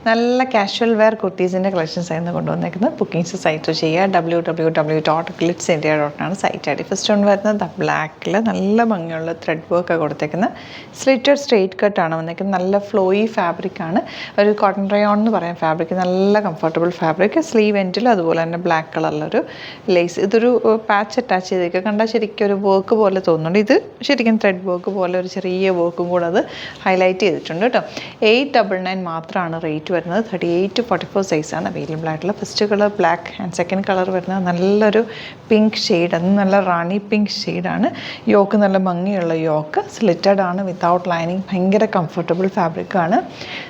നല്ല casual wear കുർത്തീസിൻ്റെ collections ആയിരുന്നു കൊണ്ടുവന്നേക്കുന്നത്. Bookings site ചെയ്യുക www.glitzindia.com site I D. First one വരുന്നത് ബ്ലാക്കിൽ നല്ല ഭംഗിയുള്ള ത്രെഡ് വർക്ക് കൊടുത്തേക്കുന്നത് സ്ലിറ്റഡ് സ്ട്രെയിറ്റ് കട്ടാണ് വന്നേക്കുന്നത്. നല്ല ഫ്ലോയി ഫാബ്രിക്കാണ്, ഒരു കോട്ടൺ റയോൺ എന്ന് പറയാം ഫാബ്രിക്. നല്ല കംഫർട്ടബിൾ ഫാബ്രിക്. സ്ലീവ് എൻഡിൽ അതുപോലെ തന്നെ ബ്ലാക്ക് കളറിലൊരു ലേസ്. ഇതൊരു പാച്ച് അറ്റാച്ച് ചെയ്തേക്കുക, കണ്ടാൽ ശരിക്കും ഒരു വർക്ക് പോലെ തോന്നുന്നുണ്ട്. ഇത് ശരിക്കും ത്രെഡ് വർക്ക് പോലെ ഒരു ചെറിയ വർക്കും കൂടെ അത് ഹൈലൈറ്റ് ചെയ്തിട്ടുണ്ട് കേട്ടോ. 899 മാത്രമാണ് റേറ്റ് വരുന്നത്. 38 to 44 സൈസാണ് അവൈലബിൾ ആയിട്ടുള്ള. First colour black and second colour വരുന്നത് നല്ലൊരു പിങ്ക് ഷെയ്ഡ്. അത് നല്ല റാണി പിങ്ക് ഷെയ്ഡാണ്. യോക്ക് നല്ല ഭംഗിയുള്ള യോക്ക്, സ്ലിറ്റഡ് ആണ്, വിത്തൗട്ട് ലൈനിങ്. ഭയങ്കര കംഫർട്ടബിൾ ഫാബ്രിക്കാണ്.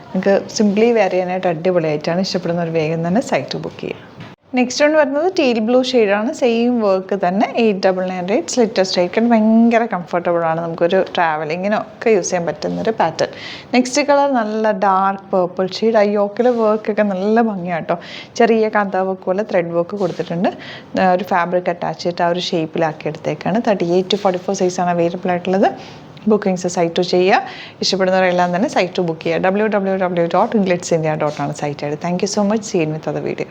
നിങ്ങൾക്ക് സിംപ്ലി വെയർ ചെയ്യാനായിട്ട് അടിപൊളിയായിട്ടാണ്. ഇഷ്ടപ്പെടുന്നവർ വേഗം തന്നെ സൈറ്റ് ബുക്ക് ചെയ്യുക. നെക്സ്റ്റ് വൺ വരുന്നത് ടീൽ ബ്ലൂ ഷെയ്ഡാണ്. സെയിം വർക്ക് തന്നെ. 899 റേറ്റ്. സ്ലിറ്റർ സ്ട്രൈറ്റ് ഭയങ്കര കംഫർട്ടബിളാണ്. നമുക്കൊരു ട്രാവലിങ്ങിനൊക്കെ യൂസ് ചെയ്യാൻ പറ്റുന്നൊരു പാറ്റേൺ. നെക്സ്റ്റ് കളർ നല്ല ഡാർക്ക് പേർപ്പിൾ ഷെയ്ഡ്. ആ യോക്കിലെ വർക്കൊക്കെ നല്ല ഭംഗിയാട്ടോ. ചെറിയ കാന്താ വർക്ക് പോലെ ത്രെഡ് വർക്ക് കൊടുത്തിട്ടുണ്ട്. ഒരു ഫാബ്രിക് അറ്റാച്ച് ചെയ്തിട്ട് ആ ഒരു ഷേപ്പിലാക്കി എടുത്തേക്കാണ്. 38 to 44 സൈസാണ് അവൈലബിൾ ആയിട്ടുള്ളത്. ബുക്കിംഗ്സ് സൈറ്റ് ചെയ്യുക. ഇഷ്ടപ്പെടുന്നവരെല്ലാം തന്നെ സൈറ്റ് ബുക്ക് ചെയ്യുക. www.glitzindia.com site I D. Thank you so much. Scene with അത് വീഡിയോ.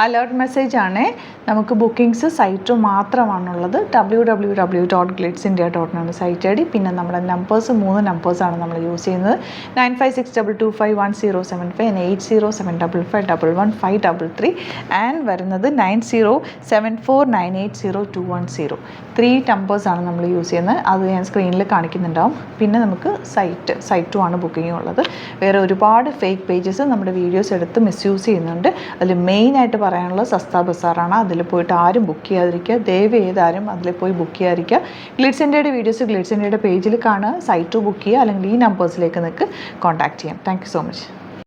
അലേർട്ട് മെസ്സേജ് ആണ്. നമുക്ക് ബുക്കിംഗ്സ് സൈറ്റ് മാത്രമാണുള്ളത്. www.glitzindia.com site I D. പിന്നെ നമ്മുടെ നമ്പേഴ്സ് 3 നമ്പേഴ്സാണ് നമ്മൾ യൂസ് ചെയ്യുന്നത്. 9562251075 and 8075551153 ആൻഡ് വരുന്നത് 9074980210. 3 നമ്പേഴ്സാണ് നമ്മൾ യൂസ് ചെയ്യുന്നത്. അത് ഞാൻ സ്ക്രീനിൽ കാണിക്കുന്നുണ്ടാവും. പിന്നെ നമുക്ക് സൈറ്റും ആണ് ബുക്കിംഗ് ഉള്ളത്. വേറെ ഒരുപാട് ഫേക്ക് പേജസ് നമ്മുടെ വീഡിയോസ് എടുത്ത് മിസ്യൂസ് ചെയ്യുന്നുണ്ട്. അതിൽ മെയിനായിട്ട് പറയാനുള്ളത് സസ്ത ബസാറാണ്. അതിൽ പോയിട്ട് ആരും ബുക്ക് ചെയ്യാതിരിക്കുക. ദയവ് ചെയ്താരും അതിൽ പോയി ബുക്ക് ചെയ്യാതിരിക്കുക. ഗ്ലിറ്റ്സ് ഇന്ത്യയുടെ വീഡിയോസ് ഗ്ലിറ്റ്സ് ഇന്ത്യയുടെ പേജിൽ കാണുക, സൈറ്റ് ബുക്ക് ചെയ്യുക, അല്ലെങ്കിൽ ഈ നമ്പേഴ്സിലേക്ക് നിങ്ങൾക്ക് കോൺടാക്ട് ചെയ്യാം. Thank you so much.